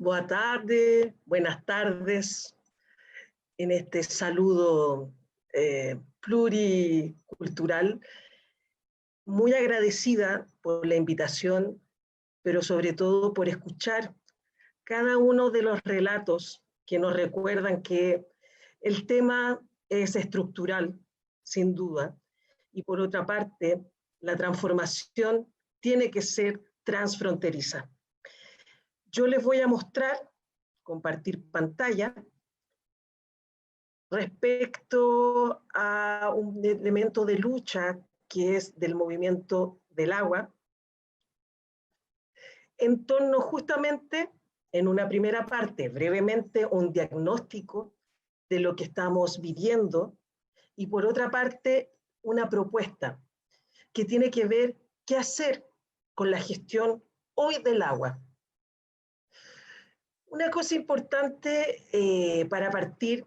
Boa tarde, buenas tardes, en este saludo pluricultural. Muy agradecida por la invitación, pero sobre todo por escuchar cada uno de los relatos que nos recuerdan que el tema es estructural, sin duda, y por otra parte, la transformación tiene que ser transfronteriza. Yo les voy a mostrar, compartir pantalla, respecto a un elemento de lucha que es del movimiento del agua, en torno justamente, en una primera parte, brevemente, un diagnóstico de lo que estamos viviendo, y por otra parte, una propuesta que tiene que ver qué hacer con la gestión hoy del agua. Una cosa importante para partir,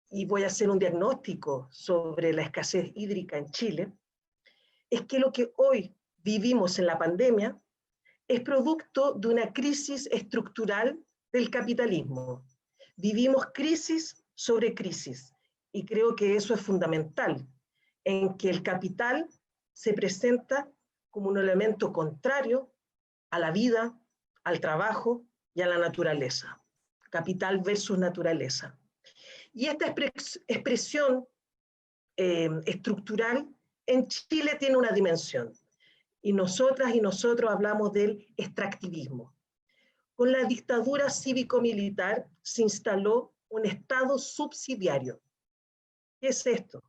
y voy a hacer un diagnóstico sobre la escasez hídrica en Chile, es que lo que hoy vivimos en la pandemia es producto de una crisis estructural del capitalismo. Vivimos crisis sobre crisis, y creo que eso es fundamental, en que el capital se presenta como un elemento contrario a la vida, al trabajo y a la naturaleza. Capital versus naturaleza. Y esta expresión estructural en Chile tiene una dimensión. Y nosotras y nosotros hablamos del extractivismo. Con la dictadura cívico-militar se instaló un Estado subsidiario. ¿Qué es esto?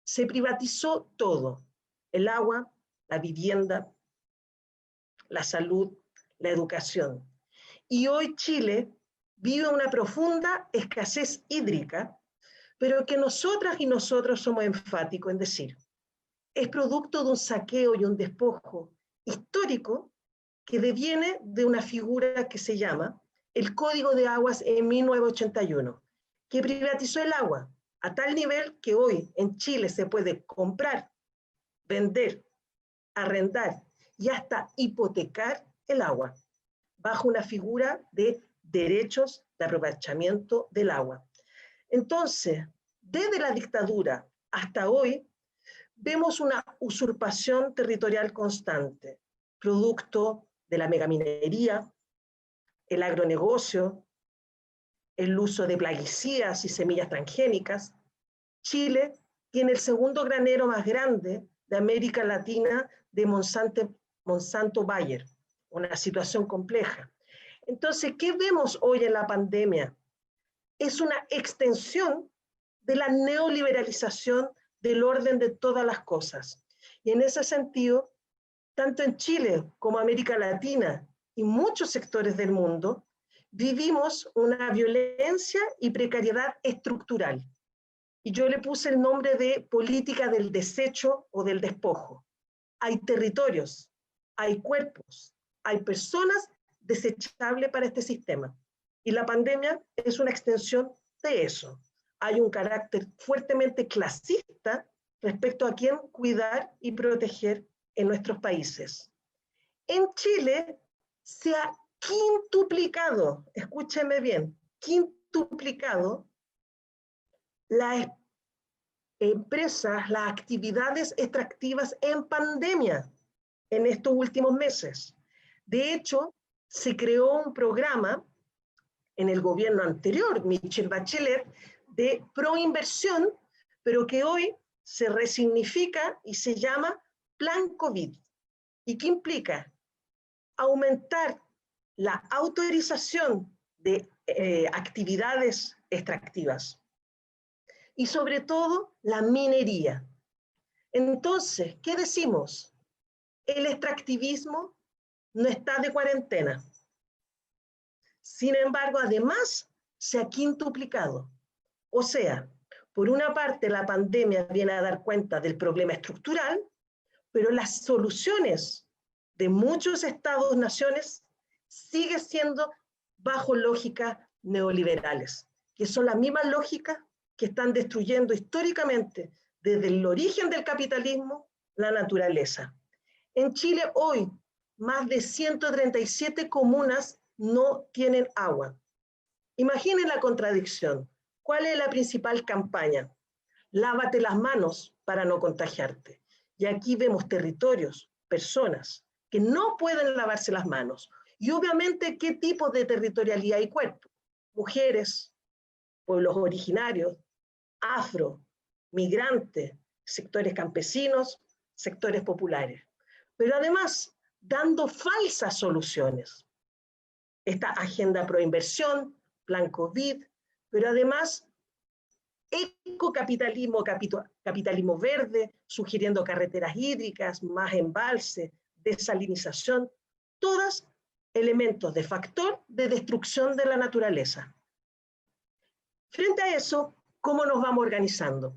Se privatizó todo: el agua, la vivienda, la salud, la educación. Y hoy Chile vive una profunda escasez hídrica, pero que nosotras y nosotros somos enfáticos en decir, es producto de un saqueo y un despojo histórico que deviene de una figura que se llama el Código de Aguas en 1981, que privatizó el agua a tal nivel que hoy en Chile se puede comprar, vender, arrendar y hasta hipotecar el agua, bajo una figura de derechos de aprovechamiento del agua. Entonces, desde la dictadura hasta hoy, vemos una usurpación territorial constante, producto de la megaminería, el agronegocio, el uso de plaguicidas y semillas transgénicas. Chile tiene el segundo granero más grande de América Latina de Monsanto Bayer, una situación compleja. Entonces, ¿qué vemos hoy en la pandemia? Es una extensión de la neoliberalización del orden de todas las cosas. Y en ese sentido, tanto en Chile como América Latina y muchos sectores del mundo, vivimos una violencia y precariedad estructural. Y yo le puse el nombre de política del desecho o del despojo. Hay territorios, hay cuerpos, hay personas desechables para este sistema. Y la pandemia es una extensión de eso. Hay un carácter fuertemente clasista respecto a quién cuidar y proteger en nuestros países. En Chile se ha quintuplicado, escúcheme bien, quintuplicado las empresas, las actividades extractivas en pandemia en estos últimos meses. De hecho, se creó un programa en el gobierno anterior, Michelle Bachelet, de proinversión, pero que hoy se resignifica y se llama Plan COVID. ¿Y qué implica? Aumentar la autorización de actividades extractivas y sobre todo la minería. Entonces, ¿qué decimos? El extractivismo no está de cuarentena. Sin embargo, además, se ha quintuplicado. O sea, por una parte, la pandemia viene a dar cuenta del problema estructural, pero las soluciones de muchos estados-naciones siguen siendo bajo lógicas neoliberales, que son las mismas lógicas que están destruyendo históricamente, desde el origen del capitalismo, la naturaleza. En Chile hoy, más de 137 comunas no tienen agua. Imaginen la contradicción. ¿Cuál es la principal campaña? Lávate las manos para no contagiarte. Y aquí vemos territorios, personas, que no pueden lavarse las manos. Y obviamente, ¿qué tipo de territorialidad y cuerpo? Mujeres, pueblos originarios, afro, migrantes, sectores campesinos, sectores populares. Pero además, dando falsas soluciones. Esta agenda pro inversión, plan COVID, pero además ecocapitalismo, capitalismo verde, sugiriendo carreteras hídricas, más embalse, desalinización, todos elementos de factor de destrucción de la naturaleza. Frente a eso, ¿cómo nos vamos organizando?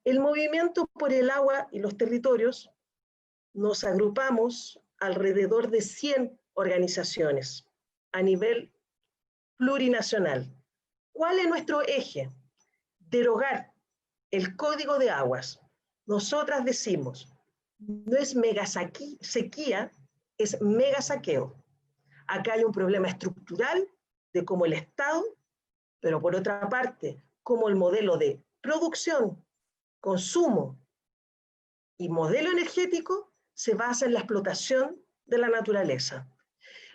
El movimiento por el agua y los territorios nos agrupamos alrededor de 100 organizaciones a nivel plurinacional. ¿Cuál es nuestro eje? Derogar el Código de Aguas. Nosotras decimos, no es mega sequía, es mega saqueo. Acá hay un problema estructural de cómo el Estado, pero por otra parte, cómo el modelo de producción, consumo y modelo energético se basa en la explotación de la naturaleza.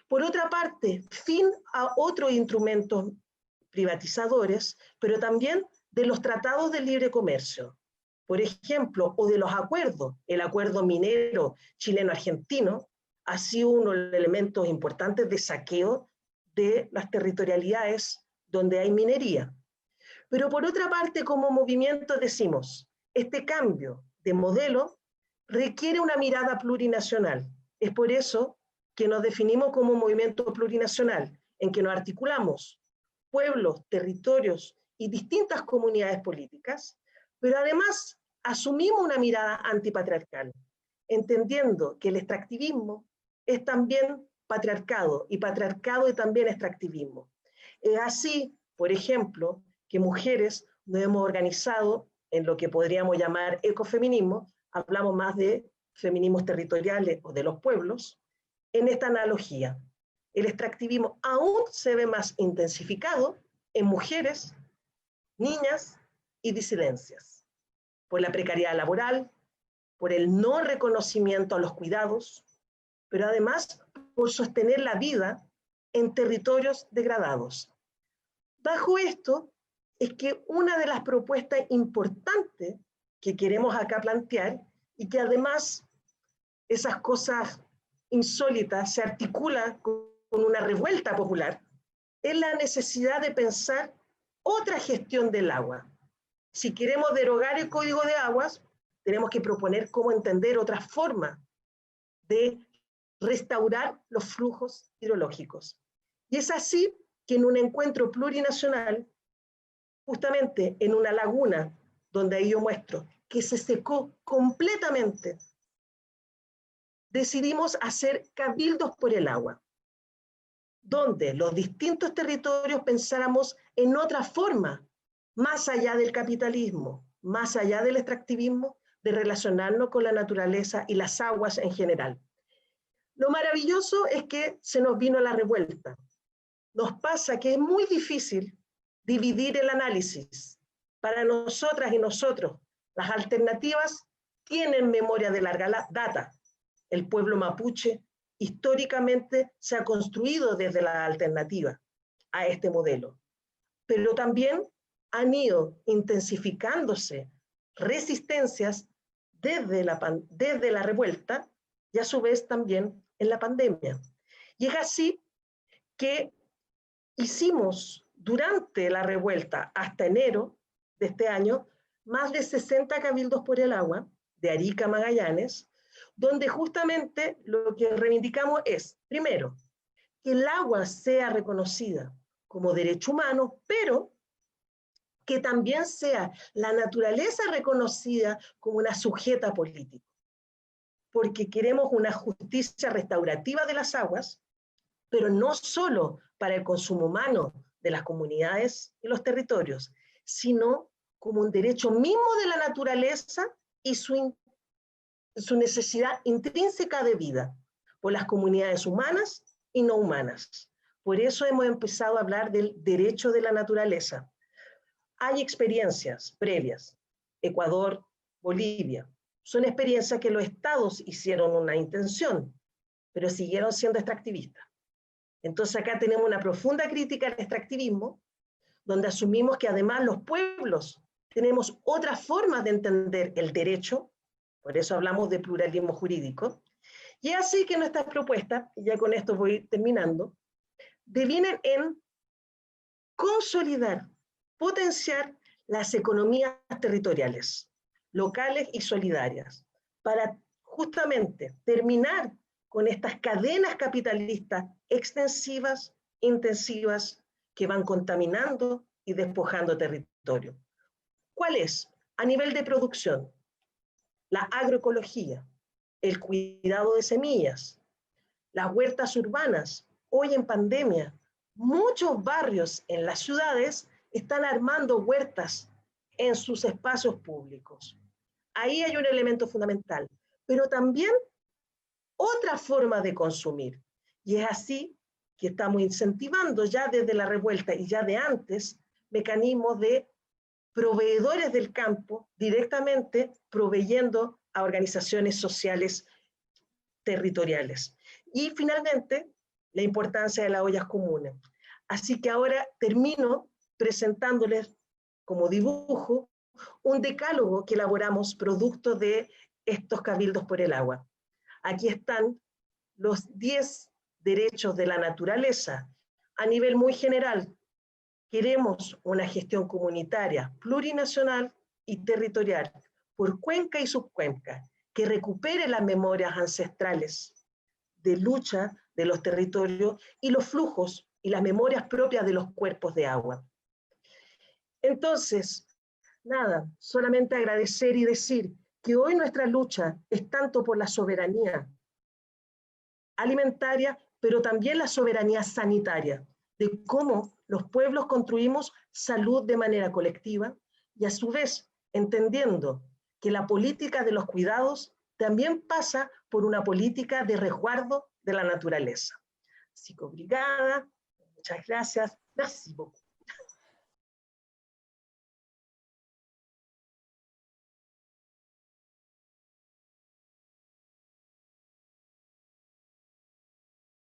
Por otra parte, fin a otros instrumentos privatizadores, pero también de los tratados de libre comercio, por ejemplo, o de los acuerdos. El acuerdo minero chileno-argentino ha sido uno de los elementos importantes de saqueo de las territorialidades donde hay minería. Pero por otra parte, como movimiento decimos, este cambio de modelo requiere una mirada plurinacional. Es por eso que nos definimos como movimiento plurinacional, en que nos articulamos pueblos, territorios y distintas comunidades políticas, pero además asumimos una mirada antipatriarcal, entendiendo que el extractivismo es también patriarcado, y patriarcado es también extractivismo. Es así, por ejemplo, que mujeres nos hemos organizado en lo que podríamos llamar ecofeminismo, hablamos más de feminismos territoriales o de los pueblos, en esta analogía. El extractivismo aún se ve más intensificado en mujeres, niñas y disidencias, por la precariedad laboral, por el no reconocimiento a los cuidados, pero además por sostener la vida en territorios degradados. Bajo esto es que una de las propuestas importantes que queremos acá plantear, y que además esas cosas insólitas se articulan con una revuelta popular, es la necesidad de pensar otra gestión del agua. Si queremos derogar el Código de Aguas, tenemos que proponer cómo entender otra forma de restaurar los flujos hidrológicos. Y es así que en un encuentro plurinacional, justamente en una laguna, donde ahí yo muestro que se secó completamente, decidimos hacer cabildos por el agua, donde los distintos territorios pensáramos en otra forma, más allá del capitalismo, más allá del extractivismo, de relacionarnos con la naturaleza y las aguas en general. Lo maravilloso es que se nos vino la revuelta. Nos pasa que es muy difícil dividir el análisis. Para nosotras y nosotros, las alternativas tienen memoria de larga data. El pueblo mapuche históricamente se ha construido desde la alternativa a este modelo, pero también han ido intensificándose resistencias desde la revuelta y a su vez también en la pandemia. Y es así que hicimos durante la revuelta hasta enero de este año más de 60 cabildos por el agua de Arica a Magallanes, donde justamente lo que reivindicamos es, primero, que el agua sea reconocida como derecho humano, pero que también sea la naturaleza reconocida como una sujeta política, porque queremos una justicia restaurativa de las aguas, pero no solo para el consumo humano de las comunidades y los territorios, sino como un derecho mismo de la naturaleza y su necesidad intrínseca de vida por las comunidades humanas y no humanas. Por eso hemos empezado a hablar del derecho de la naturaleza. Hay experiencias previas, Ecuador, Bolivia, son experiencias que los estados hicieron una intención, pero siguieron siendo extractivistas. Entonces acá tenemos una profunda crítica al extractivismo, donde asumimos que además los pueblos tenemos otras formas de entender el derecho, por eso hablamos de pluralismo jurídico, y es así que nuestras propuestas, y ya con esto voy terminando, devienen en consolidar, potenciar las economías territoriales, locales y solidarias, para justamente terminar con estas cadenas capitalistas extensivas, intensivas, que van contaminando y despojando territorio. ¿Cuál es? A nivel de producción, la agroecología, el cuidado de semillas, las huertas urbanas. Hoy en pandemia, muchos barrios en las ciudades están armando huertas en sus espacios públicos. Ahí hay un elemento fundamental, pero también otra forma de consumir. Y es así que estamos incentivando ya desde la revuelta y ya de antes mecanismos de proveedores del campo directamente proveyendo a organizaciones sociales territoriales. Y finalmente, la importancia de las ollas comunes. Así que ahora termino presentándoles como dibujo un decálogo que elaboramos producto de estos cabildos por el agua. Aquí están los 10 derechos de la naturaleza a nivel muy general. Queremos una gestión comunitaria, plurinacional y territorial, por cuenca y subcuenca, que recupere las memorias ancestrales de lucha de los territorios y los flujos y las memorias propias de los cuerpos de agua. Entonces, nada, solamente agradecer y decir que hoy nuestra lucha es tanto por la soberanía alimentaria, pero también la soberanía sanitaria, de cómo los pueblos construimos salud de manera colectiva y a su vez entendiendo que la política de los cuidados también pasa por una política de resguardo de la naturaleza. Así que obrigada, muchas gracias, merci beaucoup.